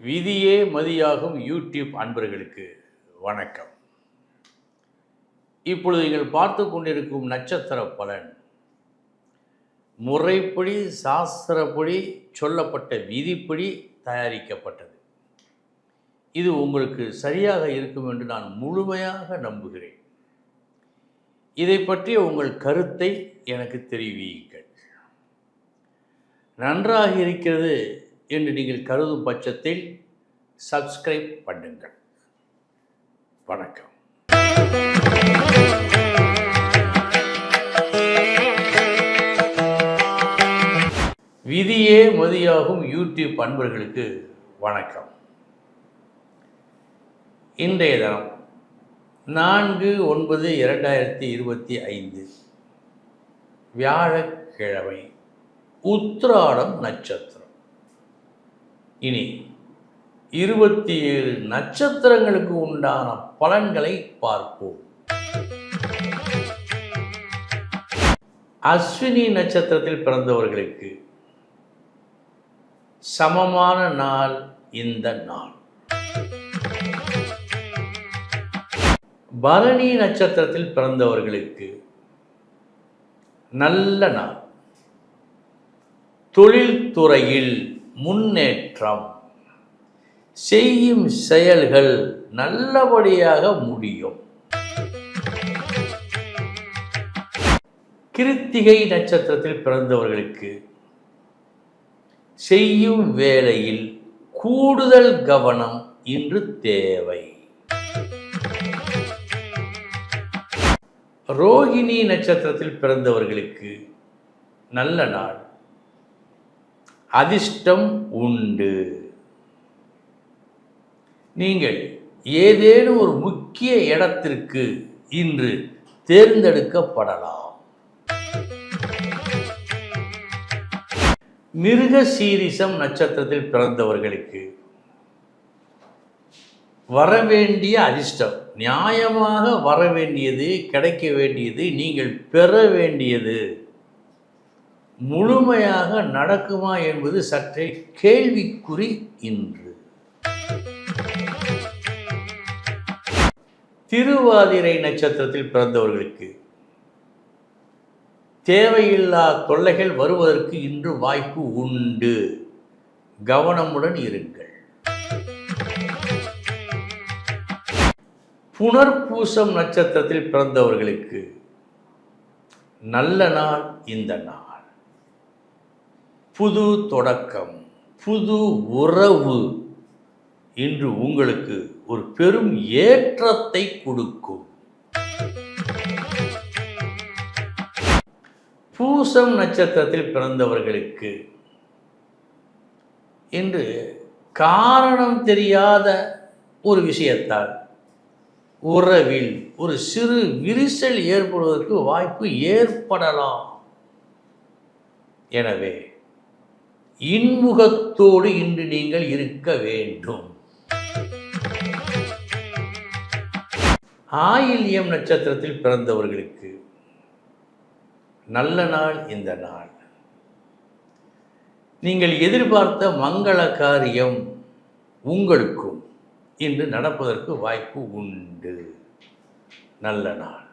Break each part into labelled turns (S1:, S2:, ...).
S1: விதியே மதியாகும் யூடியூப் அன்பர்களுக்கு வணக்கம். இப்பொழுது நீங்கள் பார்த்து கொண்டிருக்கும் நட்சத்திர பலன் முறைப்படி சாஸ்திரப்படி சொல்லப்பட்ட விதிப்படி தயாரிக்கப்பட்டது. இது உங்களுக்கு சரியாக இருக்கும் என்று நான் முழுமையாக நம்புகிறேன். இதை பற்றிய உங்கள் கருத்தை எனக்கு தெரிவியுங்கள். நன்றாக இருக்கிறது என்று நீங்கள் கருதும் பட்சத்தில் சப்ஸ்கிரைப் பண்ணுங்கள். வணக்கம். விதியே மதியாகும் யூடியூப் அன்பர்களுக்கு வணக்கம். இன்றைய தினம் 4/9/2025 வியாழக்கிழமை, உத்திராடம் நட்சத்திரம். இனி 27 நட்சத்திரங்களுக்கு உண்டான பலன்களை பார்ப்போம். அஸ்வினி நட்சத்திரத்தில் பிறந்தவர்களுக்கு சமமான நாள் இந்த நாள். பரணி நட்சத்திரத்தில் பிறந்தவர்களுக்கு நல்ல நாள். தொழில்துறையில் முன்னேற்றம், செய்யும் செயல்கள் நல்லபடியாக முடியும். கிருத்திகை நட்சத்திரத்தில் பிறந்தவர்களுக்கு செய்யும் வேலையில் கூடுதல் கவனம் இன்று தேவை. ரோகிணி நட்சத்திரத்தில் பிறந்தவர்களுக்கு நல்ல நாள். அதிர்ஷ்டம் உண்டு. நீங்கள் ஏதேனும் ஒரு முக்கிய இடத்திற்கு இன்று தேர்ந்தெடுக்கப்படலாம். மிருகசீரிஷம் நட்சத்திரத்தில் பிறந்தவர்களுக்கு வரவேண்டிய அதிர்ஷ்டம், நியாயமாக வரவேண்டியது, கிடைக்க வேண்டியது, நீங்கள் பெற வேண்டியது முழுமையாக நடக்குமா என்பது சற்றே கேள்விக்குறி இன்று. திருவாதிரை நட்சத்திரத்தில் பிறந்தவர்களுக்கு தேவையில்லா தொல்லைகள் வருவதற்கு இன்று வாய்ப்பு உண்டு. கவனமுடன் இருங்கள். புனர்பூசம் நட்சத்திரத்தில் பிறந்தவர்களுக்கு நல்ல நாள் இந்த நாள். புது தொடக்கம், புது உறவு இன்று உங்களுக்கு ஒரு பெரும் ஏற்றத்தை கொடுக்கும். பூசம் நட்சத்திரத்தில் பிறந்தவர்களுக்கு இன்று காரணம் தெரியாத ஒரு விஷயத்தால் உறவில் ஒரு சிறு விரிசல் ஏற்படுவதற்கு வாய்ப்பு ஏற்படலாம். எனவே இன்முகத்தோடு இன்று நீங்கள் இருக்க வேண்டும். ஆயில்யம் நட்சத்திரத்தில் பிறந்தவர்களுக்கு நல்ல நாள் இந்த நாள். நீங்கள் எதிர்பார்த்த மங்கள காரியம் உங்களுக்கும் இன்று நடப்பதற்கு வாய்ப்பு உண்டு. நல்ல நாள்.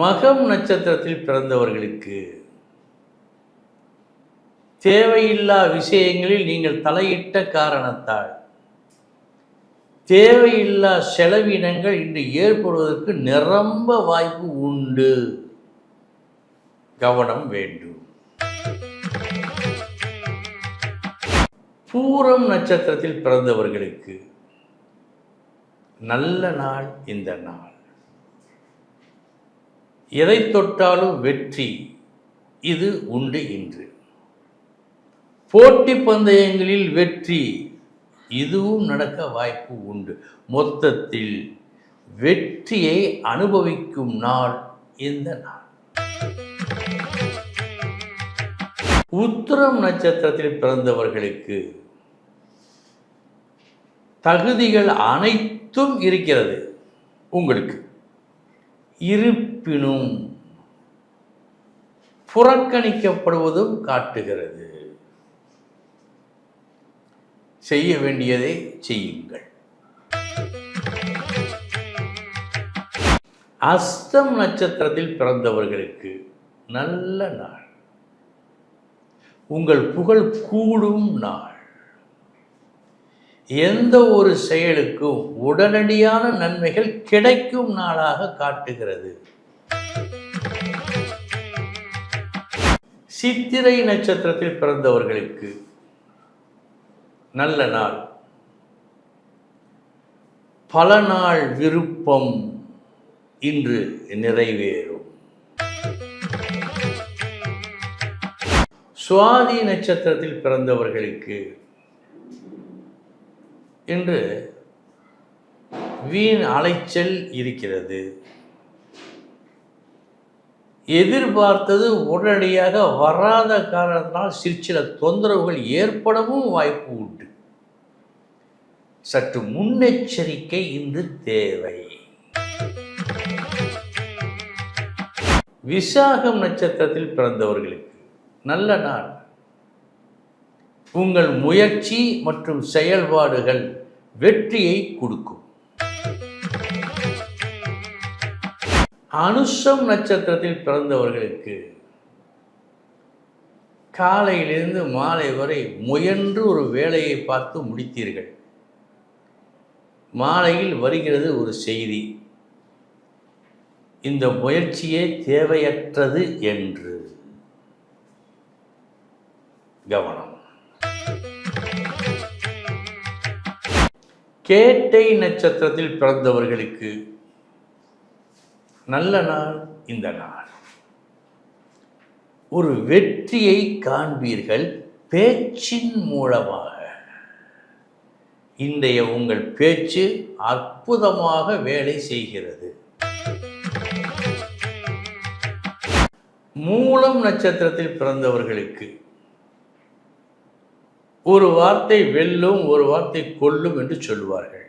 S1: மகம் நட்சத்திரத்தில் பிறந்தவர்களுக்கு தேவையில்லா விஷயங்களில் நீங்கள் தலையிட்ட காரணத்தால் தேவையில்லா செலவினங்கள் இன்று ஏற்படுவதற்கு நிரம்ப வாய்ப்பு உண்டு. கவனம் வேண்டும். பூரம் நட்சத்திரத்தில் பிறந்தவர்களுக்கு நல்ல நாள் இந்த நாள். எதை தொட்டாலும் வெற்றி இது உண்டு இன்று. போட்டி பந்தயங்களில் வெற்றி இதுவும் நடக்க வாய்ப்பு உண்டு. மொத்தத்தில் வெற்றியை அனுபவிக்கும் நாள் இந்த நாள். உத்திரம் நட்சத்திரத்தில் பிறந்தவர்களுக்கு தகுதிகள் அனைத்தும் இருக்கிறது உங்களுக்கு. இருப்பினும் புறக்கணிக்கப்படுவதும் காட்டுகிறது. செய்ய வேண்டியதை செய்யுங்கள். அஸ்தம் நட்சத்திரத்தில் பிறந்தவர்களுக்கு நல்ல நாள். உங்கள் புகழ் கூடும் நாள். எந்த ஒரு செயலுக்கும் உடனடியான நன்மைகள் கிடைக்கும் நாளாக காட்டுகிறது. சித்திரை நட்சத்திரத்தில் பிறந்தவர்களுக்கு நல்ல நாள். பல நாள் விருப்பம் இன்று நிறைவேறும். சுவாதி நட்சத்திரத்தில் பிறந்தவர்களுக்கு இன்று வீண் அலைச்சல் இருக்கிறது. எதிர்பார்த்தது உடனடியாக வராத காரணத்தினால் சிற்சில தொந்தரவுகள் ஏற்படவும் வாய்ப்பு உண்டு. சற்று முன்னெச்சரிக்கை இன்று தேவை. விசாகம் நட்சத்திரத்தில் பிறந்தவர்களுக்கு நல்ல நாள். உங்கள் முயற்சி மற்றும் செயல்பாடுகள் வெற்றியை கொடுக்கும். அனுஷம் நட்சத்திரத்தில் பிறந்தவர்களுக்கு காலையிலிருந்து மாலை வரை முயன்று ஒரு வேலையை பார்த்து முடித்தீர்கள். மாலையில் வருகிறது ஒரு செய்தி, இந்த முயற்சியே தேவையற்றது என்று. கவனம். கேட்டை நட்சத்திரத்தில் பிறந்தவர்களுக்கு நல்ல நாள் இந்த நாள். ஒரு வெற்றியை காண்பீர்கள் பேச்சின் மூலமாக. இன்றைய உங்கள் பேச்சு அற்புதமாக வேலை செய்கிறது. மூலம் நட்சத்திரத்தில் பிறந்தவர்களுக்கு ஒரு வார்த்தை வெல்லும், ஒரு வார்த்தை கொல்லும் என்று சொல்வார்கள்.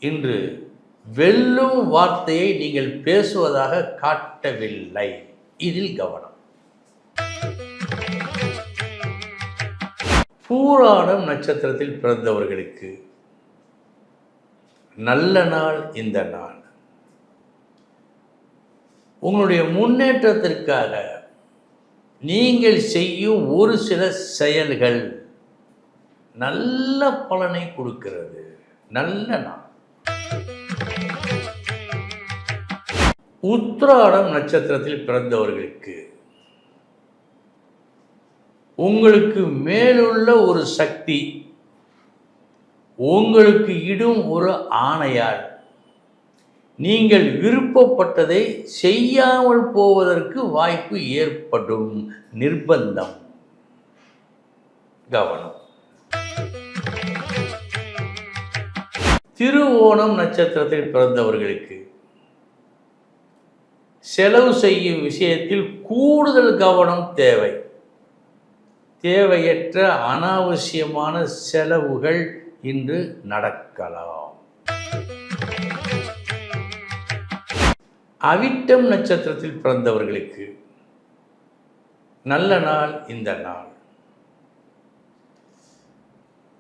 S1: இன்று வெல்லும் வார்த்தையை நீங்கள் பேசுவதாக காட்டவில்லை. இதில் கவனம். பூராடம் நட்சத்திரத்தில் பிறந்தவர்களுக்கு நல்ல நாள் இந்த நாள். உங்களுடைய முன்னேற்றத்திற்காக நீங்கள் செய்யும் ஒரு சில செயல்கள் நல்ல பலனை கொடுக்கிறது. நல்ல நாள். உத்திராடம் நட்சத்திரத்தில் பிறந்தவர்களுக்கு உங்களுக்கு மேலுள்ள ஒரு சக்தி உங்களுக்கு இடும் ஒரு ஆணையால் நீங்கள் விருப்பப்பட்டதை செய்யாமல் போவதற்கு வாய்ப்பு ஏற்படும். நிர்பந்தம். கவனம். திருவோணம் நட்சத்திரத்தில் பிறந்தவர்களுக்கு செலவு செய்யும் விஷயத்தில் கூடுதல் கவனம் தேவை. தேவையற்ற அனாவசியமான செலவுகள் இன்று நடக்கலாம். அவிட்டம் நட்சத்திரத்தில் பிறந்தவர்களுக்கு நல்ல நாள் இந்த நாள்.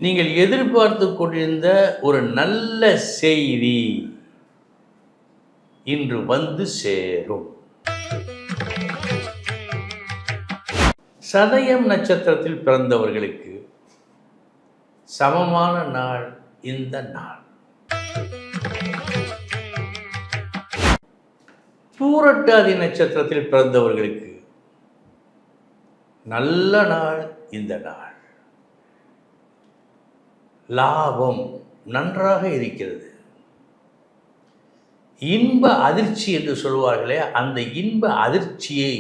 S1: நீங்கள் எதிர்பார்த்து கொண்டிருந்த ஒரு நல்ல செய்தி இன்று வந்து சேரும். சதயம் நட்சத்திரத்தில் பிறந்தவர்களுக்கு சமமான நாள் இந்த நாள். பூரட்டாதி நட்சத்திரத்தில் பிறந்தவர்களுக்கு நல்ல நாள் இந்த நாள். லாபம் நன்றாக இருக்கிறது. இன்ப அதிர்ச்சி என்று சொல்வார்களே, அந்த இன்ப அதிர்ச்சியை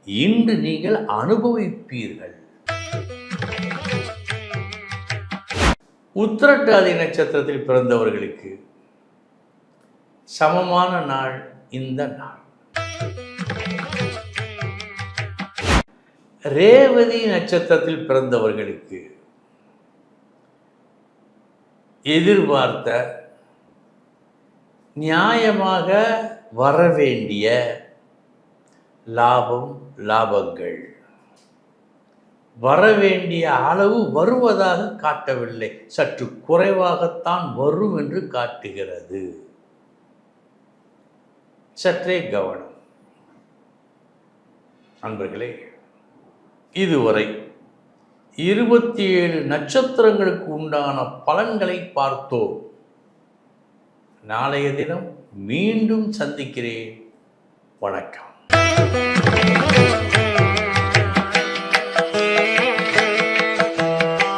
S1: இன்று நீங்கள் அனுபவிப்பீர்கள். உத்திரட்டாதி நட்சத்திரத்தில் பிறந்தவர்களுக்கு சமமான நாள் இந்த நாள். ரேவதி நட்சத்திரத்தில் பிறந்தவர்களுக்கு எதிர்பார்த்த நியாயமாக வரவேண்டிய லாபங்கள் வரவேண்டிய அளவு வருவதாக காட்டவில்லை, சற்று குறைவாகத்தான் வரும் என்று காட்டுகிறது. சற்றே கவனம். நண்பர்களே, இதுவரை 27 நட்சத்திரங்களுக்கு உண்டான பலன்களை பார்த்தோம். நாளைய தினம் மீண்டும் சந்திக்கிறேன். வணக்கம்.